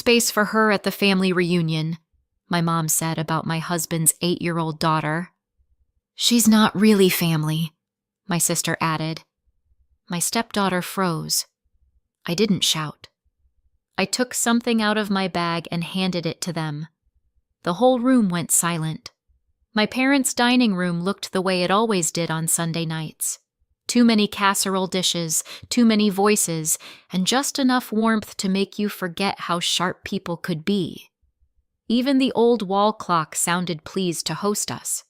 Space for her at the family reunion, my mom said about my husband's 8-year-old daughter. She's not really family, my sister added. My stepdaughter froze. I didn't shout. I took something out of my bag and handed it to them. The whole room went silent. My parents' dining room looked the way it always did on Sunday nights. Too many casserole dishes, too many voices, and just enough warmth to make you forget how sharp people could be. Even the old wall clock sounded pleased to host us.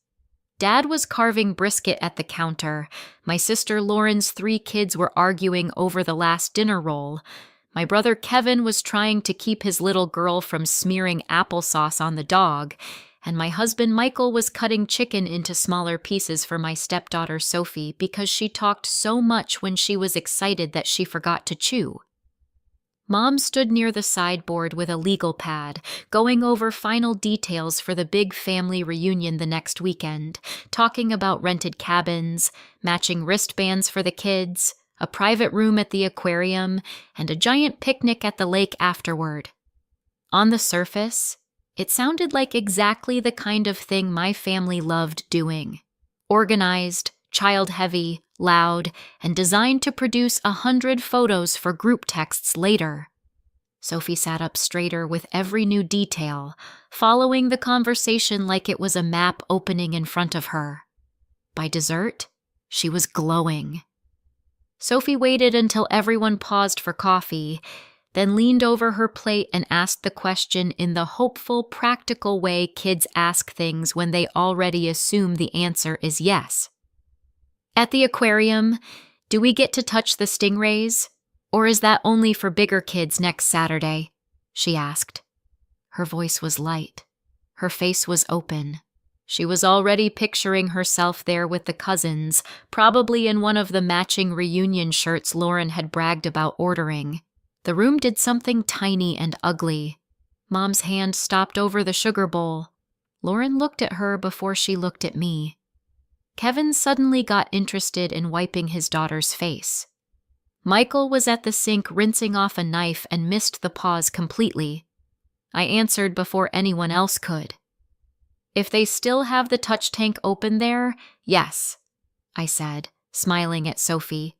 Dad was carving brisket at the counter. My sister Lauren's 3 kids were arguing over the last dinner roll. My brother Kevin was trying to keep his little girl from smearing applesauce on the dog, and my husband Michael was cutting chicken into smaller pieces for my stepdaughter Sophie because she talked so much when she was excited that she forgot to chew. Mom stood near the sideboard with a legal pad, going over final details for the big family reunion the next weekend, talking about rented cabins, matching wristbands for the kids, a private room at the aquarium, and a giant picnic at the lake afterward. On the surface, it sounded like exactly the kind of thing my family loved doing. Organized, child-heavy, loud, and designed to produce 100 photos for group texts later. Sophie sat up straighter with every new detail, following the conversation like it was a map opening in front of her. By dessert, she was glowing. Sophie waited until everyone paused for coffee, then leaned over her plate and asked the question in the hopeful, practical way kids ask things when they already assume the answer is yes. At the aquarium, do we get to touch the stingrays? Or is that only for bigger kids next Saturday? She asked. Her voice was light. Her face was open. She was already picturing herself there with the cousins, probably in one of the matching reunion shirts Lauren had bragged about ordering. The room did something tiny and ugly. Mom's hand stopped over the sugar bowl. Lauren looked at her before she looked at me. Kevin suddenly got interested in wiping his daughter's face. Michael was at the sink rinsing off a knife and missed the pause completely. I answered before anyone else could. If they still have the touch tank open there, yes, I said, smiling at Sophie.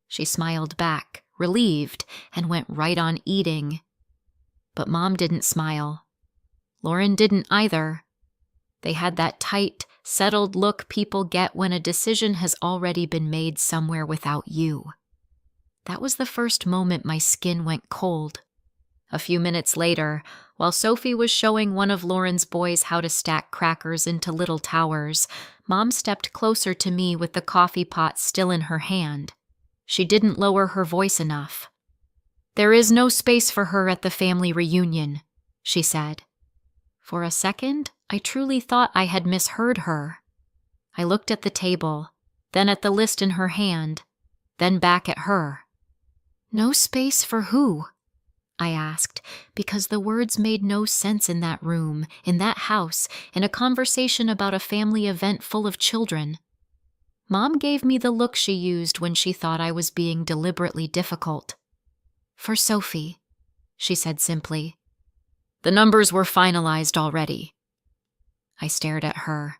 She smiled back, relieved, and went right on eating. But Mom didn't smile. Lauren didn't either. They had that tight, settled look people get when a decision has already been made somewhere without you. That was the first moment my skin went cold. A few minutes later, while Sophie was showing one of Lauren's boys how to stack crackers into little towers, Mom stepped closer to me with the coffee pot still in her hand. She didn't lower her voice enough. There is no space for her at the family reunion, she said. For a second, I truly thought I had misheard her. I looked at the table, then at the list in her hand, then back at her. No space for who? I asked, because the words made no sense in that room, in that house, in a conversation about a family event full of children. Mom gave me the look she used when she thought I was being deliberately difficult. For Sophie, she said simply. The numbers were finalized already. I stared at her.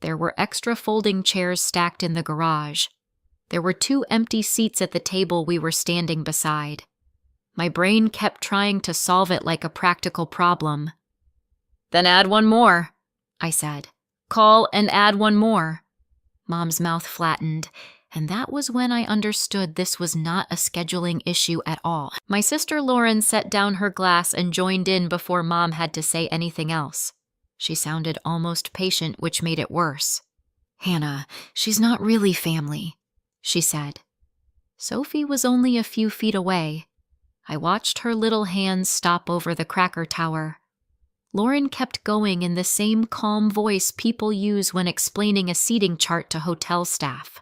There were extra folding chairs stacked in the garage. There were 2 empty seats at the table we were standing beside. My brain kept trying to solve it like a practical problem. Then add 1 more, I said. Call and add 1 more. Mom's mouth flattened, and that was when I understood this was not a scheduling issue at all. My sister Lauren set down her glass and joined in before Mom had to say anything else. She sounded almost patient, which made it worse. Hannah, she's not really family, she said. Sophie was only a few feet away. I watched her little hands stop over the cracker tower. Lauren kept going in the same calm voice people use when explaining a seating chart to hotel staff.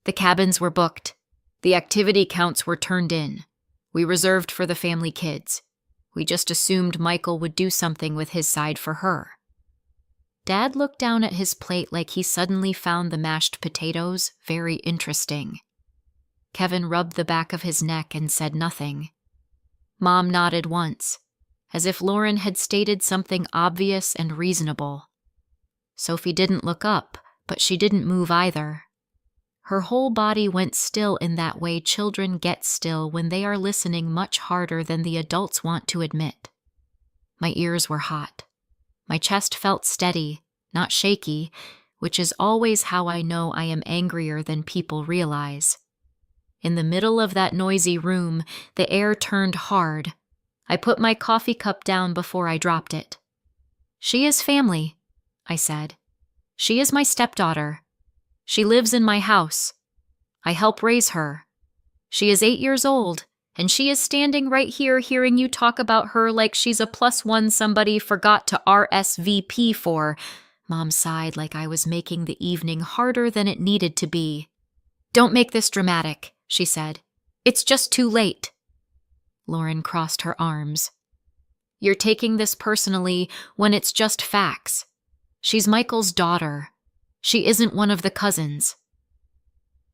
The cabins were booked. The activity counts were turned in. We reserved for the family kids. We just assumed Michael would do something with his side for her. Dad looked down at his plate like he suddenly found the mashed potatoes very interesting. Kevin rubbed the back of his neck and said nothing. Mom nodded once. as if Lauren had stated something obvious and reasonable. Sophie didn't look up, but she didn't move either. Her whole body went still in that way children get still when they are listening much harder than the adults want to admit. My ears were hot. My chest felt steady, not shaky, which is always how I know I am angrier than people realize. In the middle of that noisy room, the air turned hard. I put my coffee cup down before I dropped it. "She is family," I said. "She is my stepdaughter. She lives in my house. I help raise her. She is 8 years old, and she is standing right here hearing you talk about her like she's a +1 somebody forgot to RSVP for." Mom sighed like I was making the evening harder than it needed to be. "Don't make this dramatic," she said. "It's just too late." Lauren crossed her arms. "You're taking this personally when it's just facts. She's Michael's daughter. She isn't one of the cousins."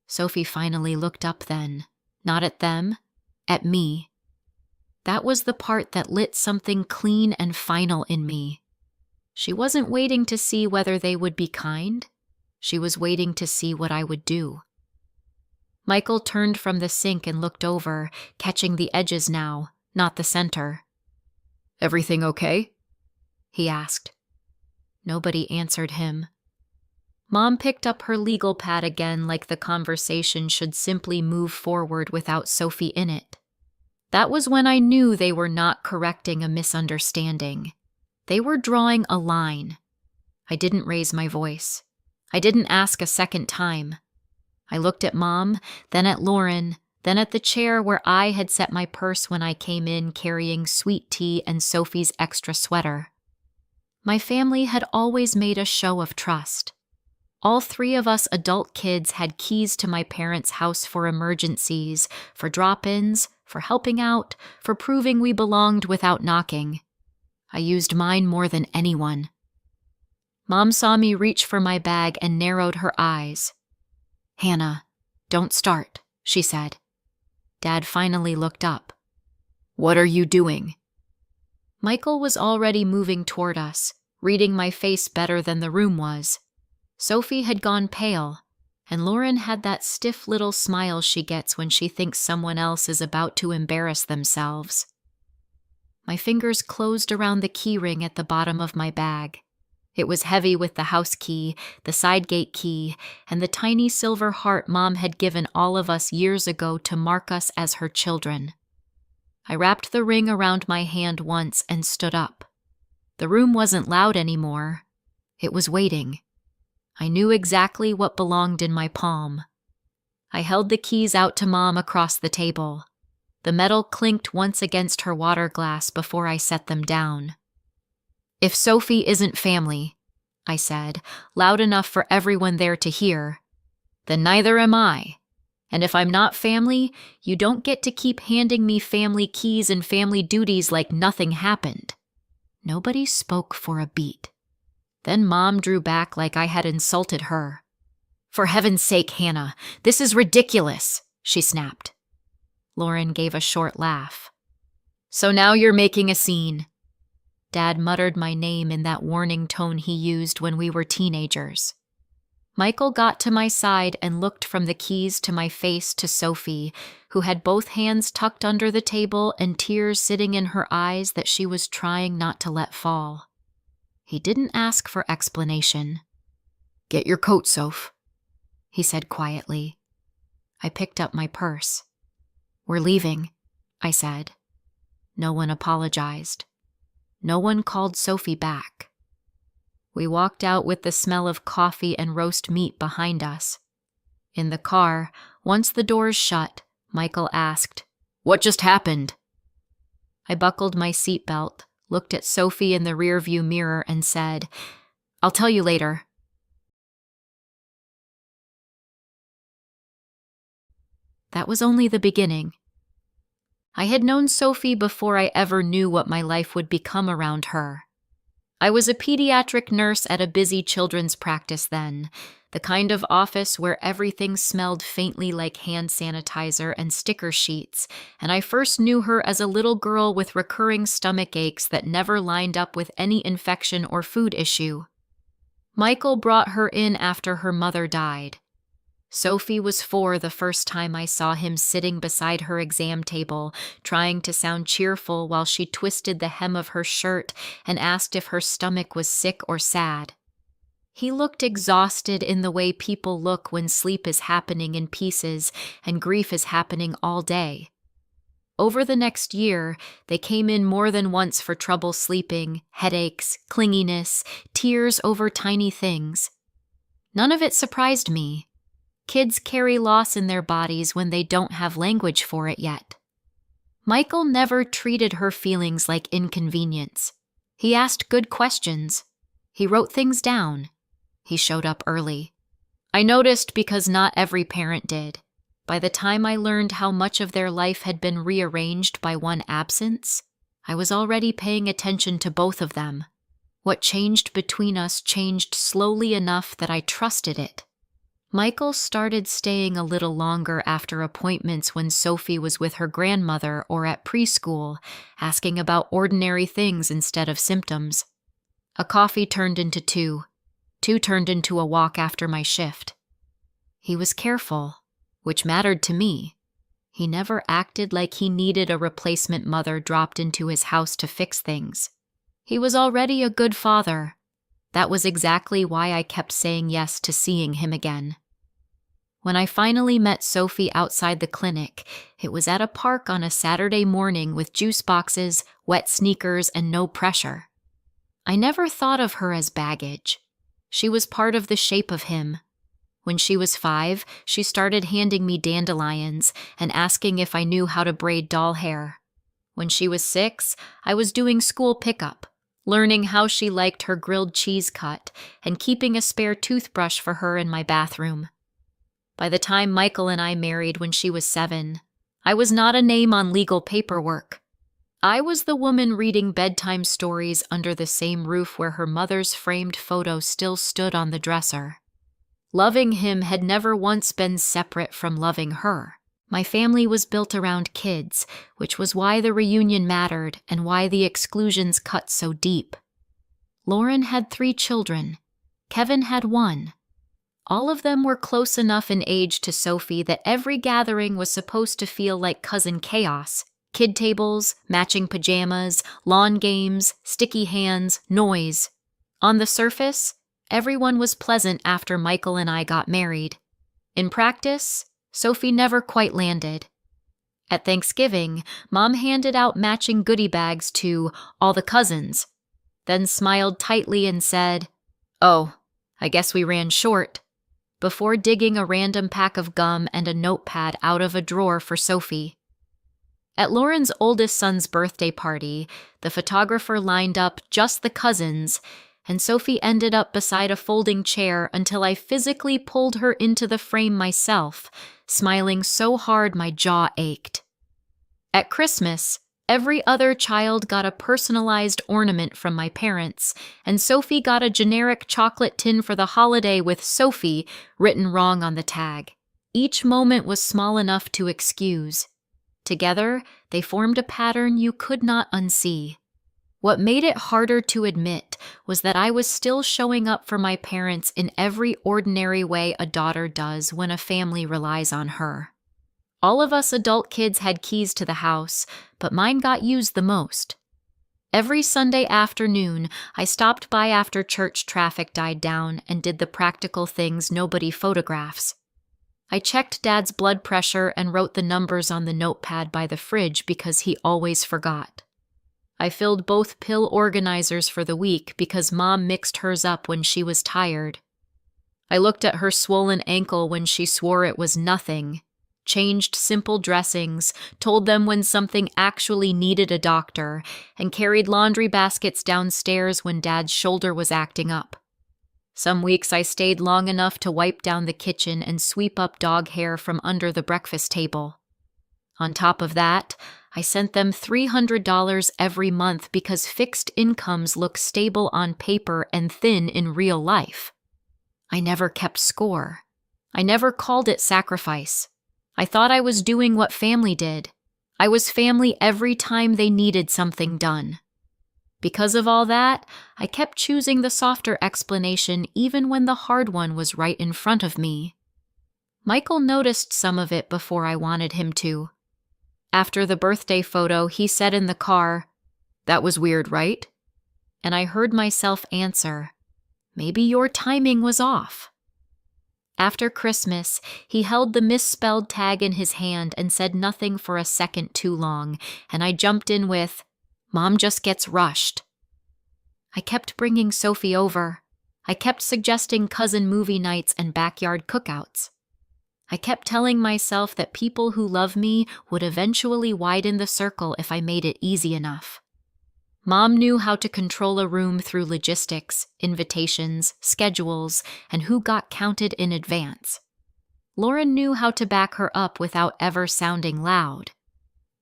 Sophie finally looked up then, not at them, at me. That was the part that lit something clean and final in me. She wasn't waiting to see whether they would be kind. She was waiting to see what I would do. Michael turned from the sink and looked over, catching the edges now, not the center. "Everything okay?" he asked. Nobody answered him. Mom picked up her legal pad again like the conversation should simply move forward without Sophie in it. That was when I knew they were not correcting a misunderstanding. They were drawing a line. I didn't raise my voice. I didn't ask a second time. I looked at Mom, then at Lauren, then at the chair where I had set my purse when I came in carrying sweet tea and Sophie's extra sweater. My family had always made a show of trust. All 3 of us adult kids had keys to my parents' house for emergencies, for drop-ins, for helping out, for proving we belonged without knocking. I used mine more than anyone. Mom saw me reach for my bag and narrowed her eyes. "Hannah, don't start," she said. Dad finally looked up. "What are you doing?" Michael was already moving toward us, reading my face better than the room was. Sophie had gone pale, and Lauren had that stiff little smile she gets when she thinks someone else is about to embarrass themselves. My fingers closed around the key ring at the bottom of my bag. It was heavy with the house key, the side gate key, and the tiny silver heart Mom had given all of us years ago to mark us as her children. I wrapped the ring around my hand once and stood up. The room wasn't loud anymore. It was waiting. I knew exactly what belonged in my palm. I held the keys out to Mom across the table. The metal clinked once against her water glass before I set them down. "If Sophie isn't family," I said, loud enough for everyone there to hear, "then neither am I. And if I'm not family, you don't get to keep handing me family keys and family duties like nothing happened." Nobody spoke for a beat. Then Mom drew back like I had insulted her. "For heaven's sake, Hannah, this is ridiculous," she snapped. Lauren gave a short laugh. "So now you're making a scene." Dad muttered my name in that warning tone he used when we were teenagers. Michael got to my side and looked from the keys to my face to Sophie, who had both hands tucked under the table and tears sitting in her eyes that she was trying not to let fall. He didn't ask for explanation. "Get your coat, Soph," he said quietly. I picked up my purse. "We're leaving," I said. No one apologized. No one called Sophie back. We walked out with the smell of coffee and roast meat behind us. In the car, once the doors shut, Michael asked, "What just happened?" I buckled my seatbelt, looked at Sophie in the rearview mirror, and said, "I'll tell you later." That was only the beginning. I had known Sophie before I ever knew what my life would become around her. I was a pediatric nurse at a busy children's practice then, the kind of office where everything smelled faintly like hand sanitizer and sticker sheets, and I first knew her as a little girl with recurring stomach aches that never lined up with any infection or food issue. Michael brought her in after her mother died. Sophie was 4 the first time I saw him sitting beside her exam table, trying to sound cheerful while she twisted the hem of her shirt and asked if her stomach was sick or sad. He looked exhausted in the way people look when sleep is happening in pieces and grief is happening all day. Over the next year, they came in more than once for trouble sleeping, headaches, clinginess, tears over tiny things. None of it surprised me. Kids carry loss in their bodies when they don't have language for it yet. Michael never treated her feelings like inconvenience. He asked good questions. He wrote things down. He showed up early. I noticed because not every parent did. By the time I learned how much of their life had been rearranged by one absence, I was already paying attention to both of them. What changed between us changed slowly enough that I trusted it. Michael started staying a little longer after appointments when Sophie was with her grandmother or at preschool, asking about ordinary things instead of symptoms. A coffee turned into 2. 2 turned into a walk after my shift. He was careful, which mattered to me. He never acted like he needed a replacement mother dropped into his house to fix things. He was already a good father. That was exactly why I kept saying yes to seeing him again. When I finally met Sophie outside the clinic, it was at a park on a Saturday morning with juice boxes, wet sneakers, and no pressure. I never thought of her as baggage. She was part of the shape of him. When she was 5, she started handing me dandelions and asking if I knew how to braid doll hair. When she was 6, I was doing school pickup, learning how she liked her grilled cheese cut and keeping a spare toothbrush for her in my bathroom. By the time Michael and I married when she was 7, I was not a name on legal paperwork. I was the woman reading bedtime stories under the same roof where her mother's framed photo still stood on the dresser. Loving him had never once been separate from loving her. My family was built around kids, which was why the reunion mattered and why the exclusions cut so deep. Lauren had 3 children. Kevin had 1. All of them were close enough in age to Sophie that every gathering was supposed to feel like cousin chaos. Kid tables, matching pajamas, lawn games, sticky hands, noise. On the surface, everyone was pleasant after Michael and I got married. In practice, Sophie never quite landed. At Thanksgiving, Mom handed out matching goodie bags to all the cousins, then smiled tightly and said, "Oh, I guess we ran short," before digging a random pack of gum and a notepad out of a drawer for Sophie. At Lauren's oldest son's birthday party, the photographer lined up just the cousins, and Sophie ended up beside a folding chair until I physically pulled her into the frame myself, smiling so hard my jaw ached. At Christmas, every other child got a personalized ornament from my parents, and Sophie got a generic chocolate tin for the holiday with Sophie written wrong on the tag. Each moment was small enough to excuse. Together, they formed a pattern you could not unsee. What made it harder to admit was that I was still showing up for my parents in every ordinary way a daughter does when a family relies on her. All of us adult kids had keys to the house, but mine got used the most. Every Sunday afternoon, I stopped by after church traffic died down and did the practical things nobody photographs. I checked Dad's blood pressure and wrote the numbers on the notepad by the fridge because he always forgot. I filled both pill organizers for the week because Mom mixed hers up when she was tired. I looked at her swollen ankle when she swore it was nothing, changed simple dressings, told them when something actually needed a doctor, and carried laundry baskets downstairs when Dad's shoulder was acting up. Some weeks I stayed long enough to wipe down the kitchen and sweep up dog hair from under the breakfast table. On top of that, I sent them $300 every month because fixed incomes look stable on paper and thin in real life. I never kept score. I never called it sacrifice. I thought I was doing what family did. I was family every time they needed something done. Because of all that, I kept choosing the softer explanation even when the hard one was right in front of me. Michael noticed some of it before I wanted him to. After the birthday photo, he said in the car, "That was weird, right?" And I heard myself answer, "Maybe your timing was off." After Christmas, he held the misspelled tag in his hand and said nothing for a second too long, and I jumped in with, "Mom just gets rushed." I kept bringing Sophie over. I kept suggesting cousin movie nights and backyard cookouts. I kept telling myself that people who love me would eventually widen the circle if I made it easy enough. Mom knew how to control a room through logistics, invitations, schedules, and who got counted in advance. Lauren knew how to back her up without ever sounding loud.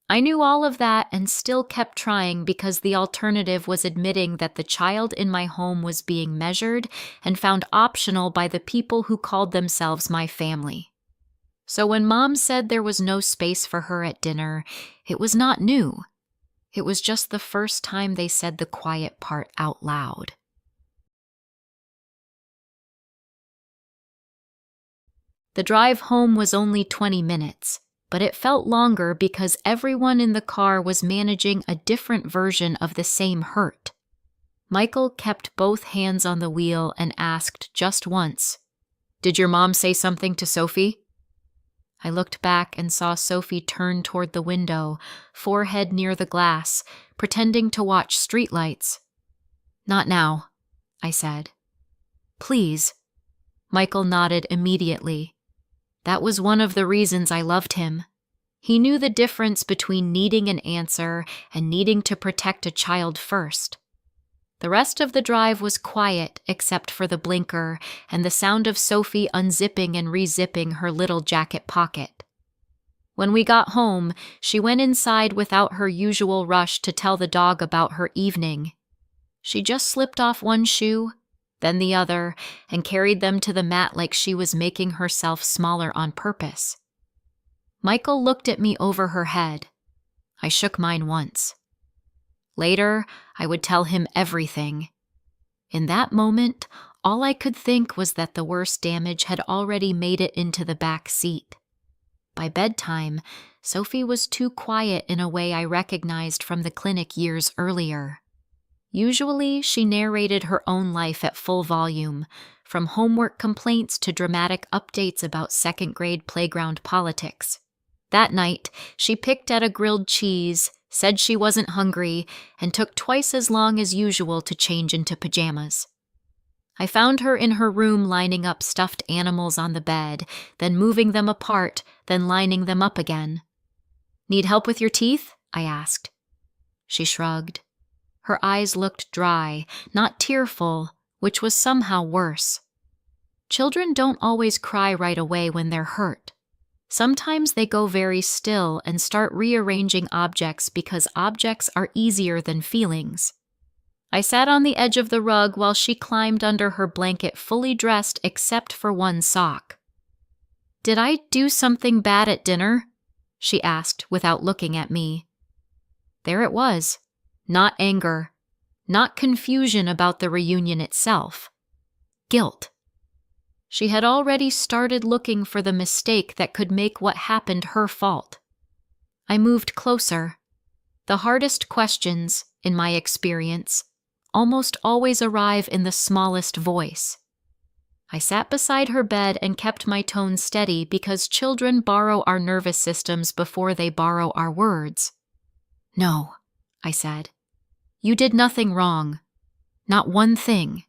I knew all of that and still kept trying because the alternative was admitting that the child in my home was being measured and found optional by the people who called themselves my family. So when Mom said there was no space for her at dinner, it was not new. It was just the first time they said the quiet part out loud. The drive home was only 20 minutes, but it felt longer because everyone in the car was managing a different version of the same hurt. Michael kept both hands on the wheel and asked just once, "Did your mom say something to Sophie?" I looked back and saw Sophie turn toward the window, forehead near the glass, pretending to watch streetlights. "Not now," I said. "Please." Michael nodded immediately. That was one of the reasons I loved him. He knew the difference between needing an answer and needing to protect a child first. The rest of the drive was quiet except for the blinker and the sound of Sophie unzipping and rezipping her little jacket pocket. When we got home, she went inside without her usual rush to tell the dog about her evening. She just slipped off one shoe, then the other, and carried them to the mat like she was making herself smaller on purpose. Michael looked at me over her head. I shook mine once. Later, I would tell him everything. In that moment, all I could think was that the worst damage had already made it into the back seat. By bedtime, Sophie was too quiet in a way I recognized from the clinic years earlier. Usually, she narrated her own life at full volume, from homework complaints to dramatic updates about second-grade playground politics. That night, she picked at a grilled cheese, said she wasn't hungry, and took twice as long as usual to change into pajamas. I found her in her room lining up stuffed animals on the bed, then moving them apart, then lining them up again. "Need help with your teeth?" I asked. She shrugged. Her eyes looked dry, not tearful, which was somehow worse. Children don't always cry right away when they're hurt. Sometimes they go very still and start rearranging objects because objects are easier than feelings. I sat on the edge of the rug while she climbed under her blanket fully dressed except for one sock. "Did I do something bad at dinner?" she asked without looking at me. There it was. Not anger. Not confusion about the reunion itself. Guilt. She had already started looking for the mistake that could make what happened her fault. I moved closer. The hardest questions, in my experience, almost always arrive in the smallest voice. I sat beside her bed and kept my tone steady because children borrow our nervous systems before they borrow our words. "No," I said. "You did nothing wrong. Not one thing."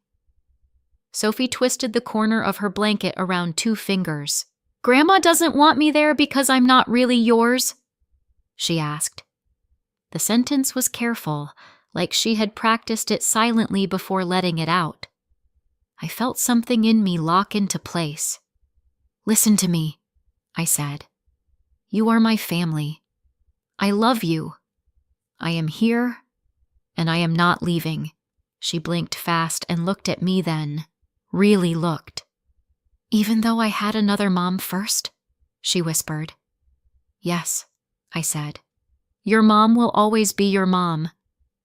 Sophie twisted the corner of her blanket around 2 fingers. "Grandma doesn't want me there because I'm not really yours?" she asked. The sentence was careful, like she had practiced it silently before letting it out. I felt something in me lock into place. "Listen to me," I said. "You are my family. I love you. I am here, and I am not leaving." She blinked fast and looked at me then. Really looked. Even though I had another mom first? She whispered. Yes, I said. Your mom will always be your mom,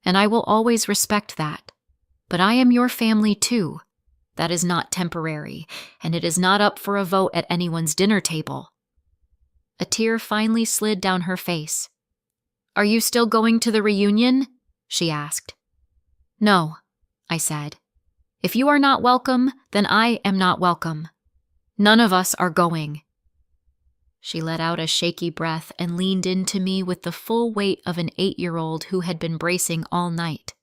and I will always respect that. But I am your family too. That is not temporary, and it is not up for a vote at anyone's dinner table. A tear finally slid down her face. Are you still going to the reunion? She asked. No, I said. If you are not welcome, then I am not welcome. None of us are going. She let out a shaky breath and leaned into me with the full weight of an 8-year-old who had been bracing all night.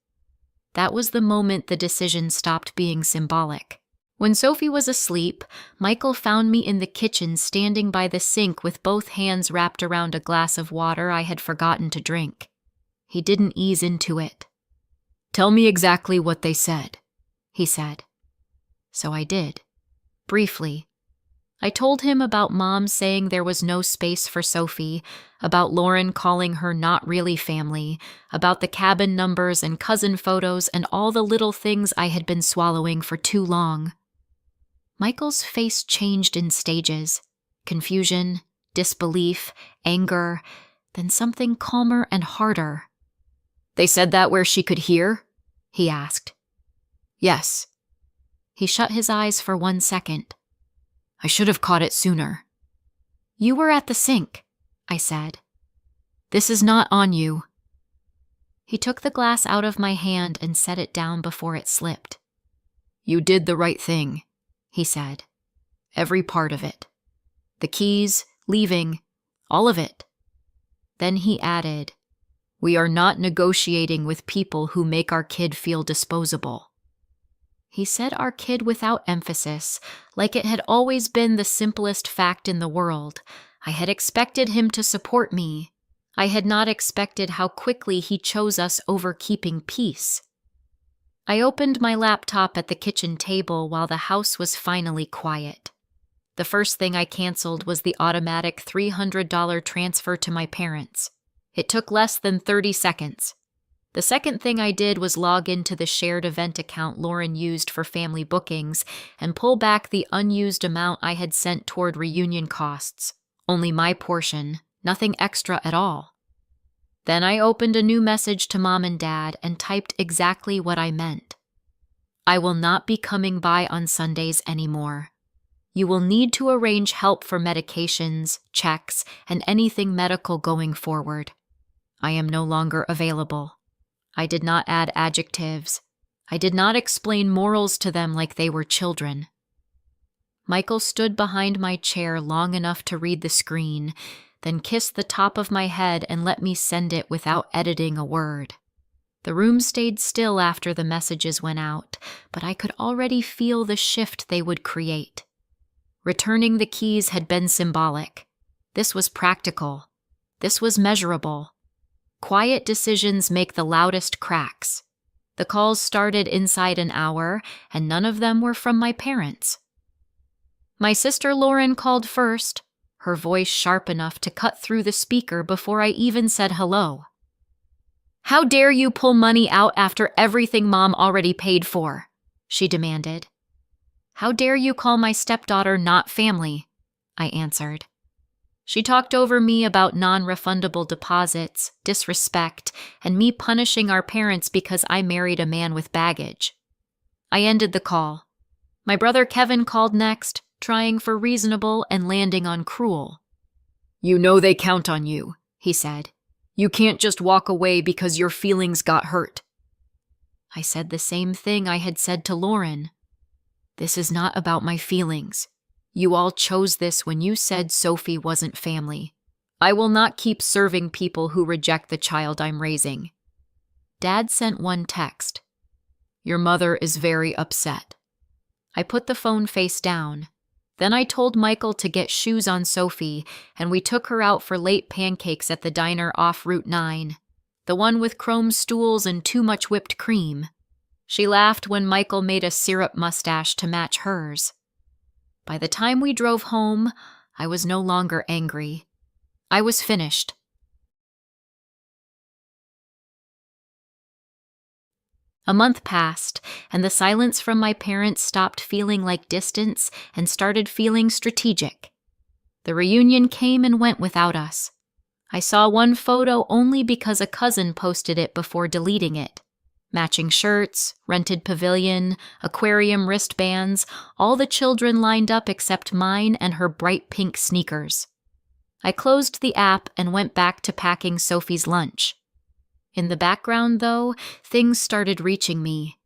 That was the moment the decision stopped being symbolic. When Sophie was asleep, Michael found me in the kitchen standing by the sink with both hands wrapped around a glass of water I had forgotten to drink. He didn't ease into it. Tell me exactly what they said, he said. So I did. Briefly. I told him about Mom saying there was no space for Sophie, about Lauren calling her not really family, about the cabin numbers and cousin photos and all the little things I had been swallowing for too long. Michael's face changed in stages. Confusion, disbelief, anger, then something calmer and harder. They said that where she could hear? He asked. Yes. He shut his eyes for 1 second. I should have caught it sooner. You were at the sink, I said. This is not on you. He took the glass out of my hand and set it down before it slipped. You did the right thing, he said. Every part of it. The keys, leaving, all of it. Then he added, we are not negotiating with people who make our kid feel disposable. He said our kid without emphasis, like it had always been the simplest fact in the world. I had expected him to support me. I had not expected how quickly he chose us over keeping peace. I opened my laptop at the kitchen table while the house was finally quiet. The first thing I canceled was the automatic $300 transfer to my parents. It took less than 30 seconds. The second thing I did was log into the shared event account Lauren used for family bookings and pull back the unused amount I had sent toward reunion costs. Only my portion, nothing extra at all. Then I opened a new message to Mom and Dad and typed exactly what I meant. I will not be coming by on Sundays anymore. You will need to arrange help for medications, checks, and anything medical going forward. I am no longer available. I did not add adjectives. I did not explain morals to them like they were children. Michael stood behind my chair long enough to read the screen, then kissed the top of my head and let me send it without editing a word. The room stayed still after the messages went out, but I could already feel the shift they would create. Returning the keys had been symbolic. This was practical. This was measurable. Quiet decisions make the loudest cracks. The calls started inside an hour, and none of them were from my parents. My sister Lauren called first, her voice sharp enough to cut through the speaker before I even said hello. How dare you pull money out after everything Mom already paid for? She demanded. How dare you call my stepdaughter not family? I answered. She talked over me about non-refundable deposits, disrespect, and me punishing our parents because I married a man with baggage. I ended the call. My brother Kevin called next, trying for reasonable and landing on cruel. You know they count on you, he said. You can't just walk away because your feelings got hurt. I said the same thing I had said to Lauren. This is not about my feelings. You all chose this when you said Sophie wasn't family. I will not keep serving people who reject the child I'm raising. Dad sent one text. Your mother is very upset. I put the phone face down. Then I told Michael to get shoes on Sophie, and we took her out for late pancakes at the diner off Route 9, the one with chrome stools and too much whipped cream. She laughed when Michael made a syrup mustache to match hers. By the time we drove home, I was no longer angry. I was finished. A month passed, and the silence from my parents stopped feeling like distance and started feeling strategic. The reunion came and went without us. I saw one photo only because a cousin posted it before deleting it. Matching shirts, rented pavilion, aquarium wristbands, all the children lined up except mine and her bright pink sneakers. I closed the app and went back to packing Sophie's lunch. In the background, though, things started reaching me.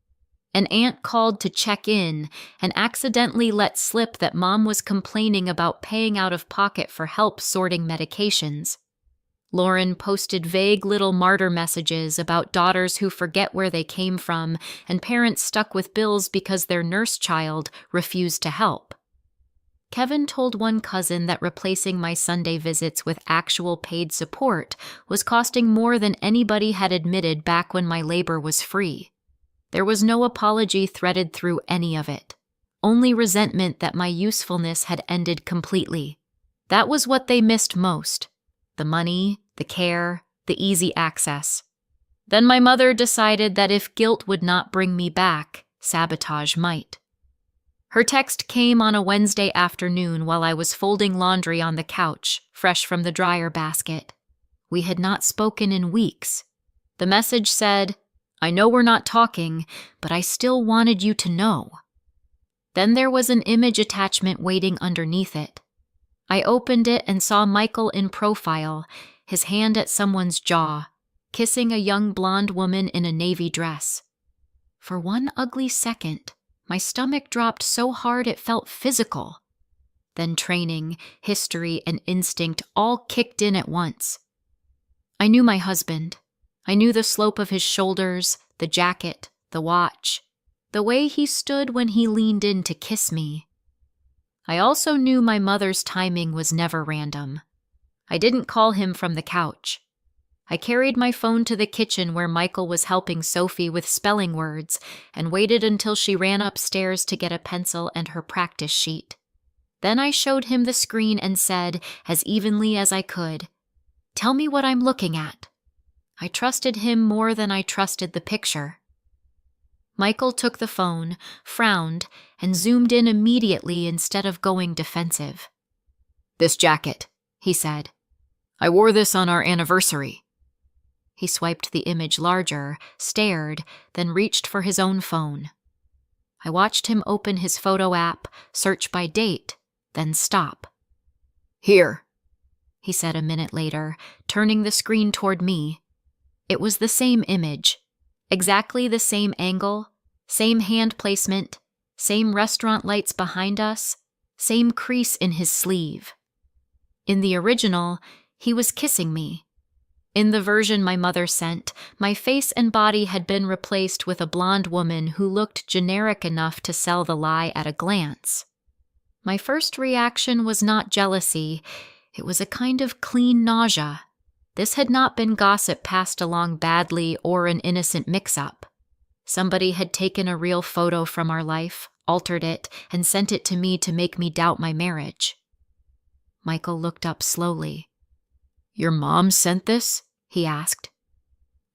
An aunt called to check in and accidentally let slip that Mom was complaining about paying out of pocket for help sorting medications. Lauren posted vague little martyr messages about daughters who forget where they came from and parents stuck with bills because their nurse child refused to help. Kevin told one cousin that replacing my Sunday visits with actual paid support was costing more than anybody had admitted back when my labor was free. There was no apology threaded through any of it, only resentment that my usefulness had ended completely. That was what they missed most: the money, the care, the easy access. Then my mother decided that if guilt would not bring me back, sabotage might. Her text came on a Wednesday afternoon while I was folding laundry on the couch, fresh from the dryer basket. We had not spoken in weeks. The message said, "I know we're not talking, but I still wanted you to know." Then there was an image attachment waiting underneath it. I opened it and saw Michael in profile, his hand at someone's jaw, kissing a young blonde woman in a navy dress. For one ugly second, my stomach dropped so hard it felt physical. Then training, history, and instinct all kicked in at once. I knew my husband. I knew the slope of his shoulders, the jacket, the watch, the way he stood when he leaned in to kiss me. I also knew my mother's timing was never random. I didn't call him from the couch. I carried my phone to the kitchen where Michael was helping Sophie with spelling words and waited until she ran upstairs to get a pencil and her practice sheet. Then I showed him the screen and said, as evenly as I could, "Tell me what I'm looking at." I trusted him more than I trusted the picture. Michael took the phone, frowned, and zoomed in immediately instead of going defensive. "This jacket," he said. "I wore this on our anniversary." He swiped the image larger, stared, then reached for his own phone. I watched him open his photo app, search by date, then stop. "Here," he said a minute later, turning the screen toward me. It was the same image, exactly the same angle, same hand placement, same restaurant lights behind us, same crease in his sleeve. In the original, he was kissing me. In the version my mother sent, my face and body had been replaced with a blonde woman who looked generic enough to sell the lie at a glance. My first reaction was not jealousy, it was a kind of clean nausea. This had not been gossip passed along badly or an innocent mix-up. Somebody had taken a real photo from our life, altered it, and sent it to me to make me doubt my marriage. Michael looked up slowly. "Your mom sent this?" he asked.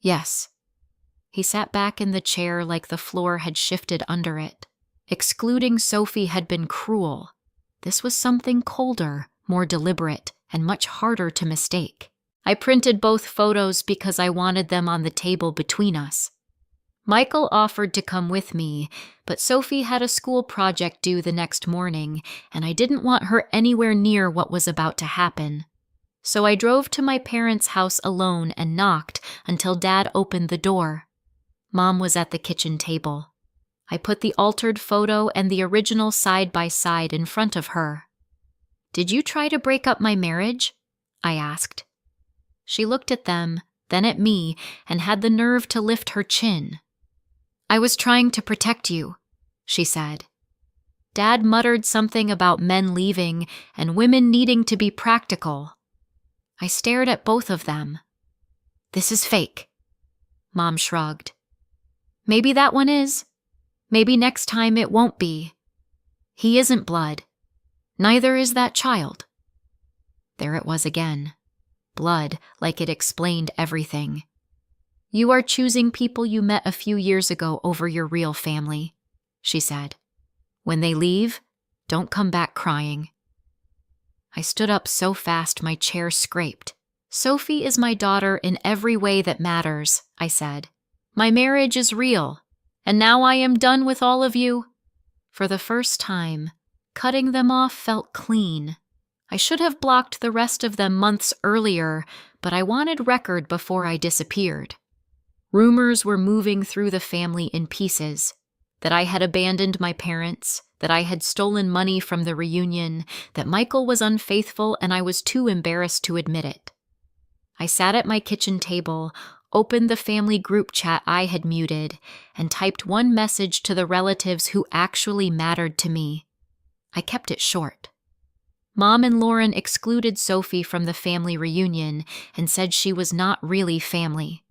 "Yes." He sat back in the chair like the floor had shifted under it. Excluding Sophie had been cruel. This was something colder, more deliberate, and much harder to mistake. I printed both photos because I wanted them on the table between us. Michael offered to come with me, but Sophie had a school project due the next morning, and I didn't want her anywhere near what was about to happen. So I drove to my parents' house alone and knocked until Dad opened the door. Mom was at the kitchen table. I put the altered photo and the original side by side in front of her. "Did you try to break up my marriage?" I asked. She looked at them, then at me, and had the nerve to lift her chin. "I was trying to protect you," she said. Dad muttered something about men leaving and women needing to be practical. I stared at both of them. "This is fake." Mom shrugged. "Maybe that one is. Maybe next time it won't be. He isn't blood. Neither is that child." There it was again. Blood, like it explained everything. You are choosing people you met a few years ago over your real family, she said. When they leave, don't come back crying. I stood up so fast my chair scraped. Sophie is my daughter in every way that matters, I said. My marriage is real, and now I am done with all of you. For the first time, cutting them off felt clean. I should have blocked the rest of them months earlier, but I wanted record before I disappeared. Rumors were moving through the family in pieces, that I had abandoned my parents, that I had stolen money from the reunion, that Michael was unfaithful and I was too embarrassed to admit it. I sat at my kitchen table, opened the family group chat I had muted, and typed one message to the relatives who actually mattered to me. I kept it short. Mom and Lauren excluded Sophie from the family reunion and said she was not really family.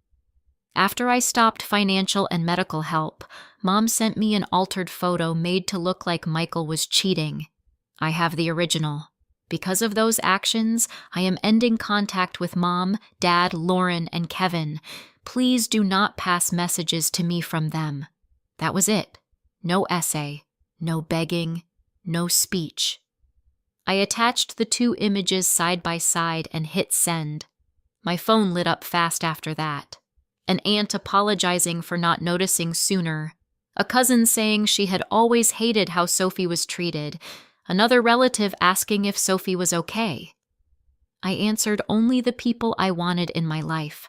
After I stopped financial and medical help, Mom sent me an altered photo made to look like Michael was cheating. I have the original. Because of those actions, I am ending contact with Mom, Dad, Lauren, and Kevin. Please do not pass messages to me from them. That was it. No essay, no begging, no speech. I attached the two images side by side and hit send. My phone lit up fast after that. An aunt apologizing for not noticing sooner. A cousin saying she had always hated how Sophie was treated. Another relative asking if Sophie was okay. I answered only the people I wanted in my life.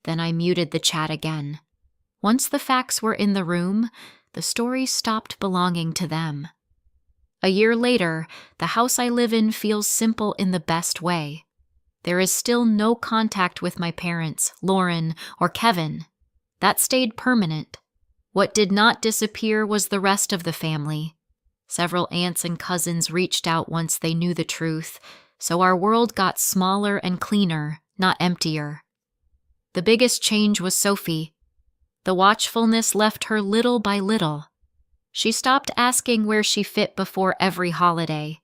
Then I muted the chat again. Once the facts were in the room, the story stopped belonging to them. A year later, the house I live in feels simple in the best way. There is still no contact with my parents, Lauren, or Kevin. That stayed permanent. What did not disappear was the rest of the family. Several aunts and cousins reached out once they knew the truth, so our world got smaller and cleaner, not emptier. The biggest change was Sophie. The watchfulness left her little by little. She stopped asking where she fit before every holiday.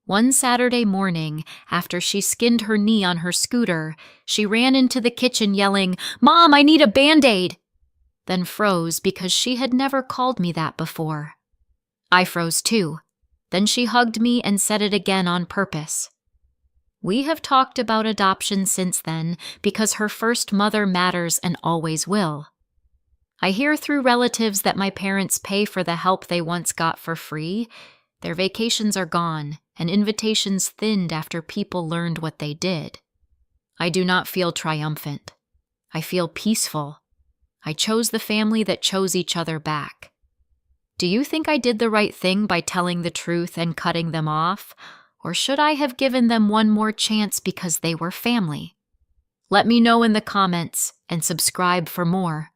One Saturday morning, after she skinned her knee on her scooter, she ran into the kitchen yelling, "Mom, I need a Band-Aid!" Then froze because she had never called me that before. I froze too. Then she hugged me and said it again on purpose. We have talked about adoption since then because her first mother matters and always will. I hear through relatives that my parents pay for the help they once got for free. Their vacations are gone, and invitations thinned after people learned what they did. I do not feel triumphant. I feel peaceful. I chose the family that chose each other back. Do you think I did the right thing by telling the truth and cutting them off? Or should I have given them one more chance because they were family? Let me know in the comments and subscribe for more.